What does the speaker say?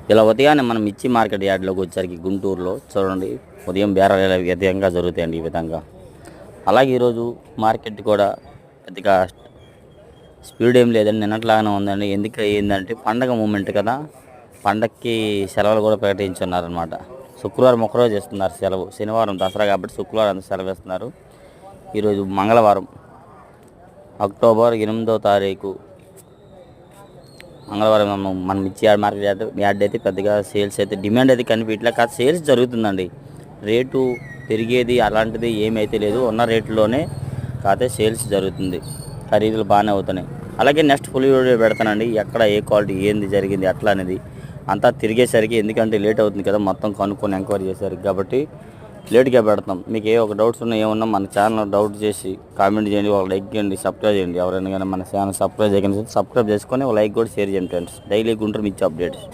ఇలా ఉదయాన్నే మనం మిర్చి మార్కెట్ యార్డ్లోకి వచ్చేసరికి గుంటూరులో చూడండి, ఉదయం బేరాలు ఇలా విధంగా జరుగుతాయండి ఈ విధంగా. అలాగే ఈరోజు మార్కెట్ కూడా పెద్దగా స్పీడ్ ఏం లేదండి, నిన్నట్లాగానే ఉందండి. ఎందుకు ఏంటంటే పండగ మూమెంట్ కదా, పండగకి సెలవులు కూడా ప్రకటించున్నారనమాట. శుక్రవారం ఒక్కరోజు ఇస్తున్నారు సెలవు, శనివారం దసరా కాబట్టి శుక్రవారం సెలవు ఇస్తున్నారు. ఈరోజు మంగళవారం అక్టోబర్ 8వ తారీఖు మంగళవారం మన మిర్చి మార్కెట్ యార్డ్ అయితే పెద్దగా సేల్స్ అయితే డిమాండ్ అయితే కనిపించట్లే, కాదు సేల్స్ జరుగుతుందండి. రేటు పెరిగేది అలాంటిది ఏమైతే లేదు, ఉన్న రేట్లోనే కాకపోతే సేల్స్ జరుగుతుంది, ఖరీదులు బాగానే అవుతున్నాయి. అలాగే నెక్స్ట్ ఫుల్ వీడియో పెడతానండి, ఎక్కడ ఏ క్వాలిటీ ఏంది జరిగింది అట్లా అనేది అంతా తిరిగేసరికి, ఎందుకంటే లేట్ అవుతుంది కదా మొత్తం కనుక్కొని ఎంక్వైరీ చేసేసరికి, కాబట్టి లేట్గా పెడతాం. మీకు ఏ ఒక డౌట్స్ ఉన్నా ఏమన్నా మన ఛానల్ డౌట్ చేసి కామెంట్ చేయండి, ఒక లైక్ చేయండి, సబ్స్క్రైబ్ చేయండి. ఎవరైనా కానీ మన ఛానల్ సబ్స్క్రైబ్ చేసుకొని ఒక లైక్ కూడా షేర్ చేయండి ఫ్రెండ్స్. డైలీ గుంటూరు మిర్చి అప్డేట్స్.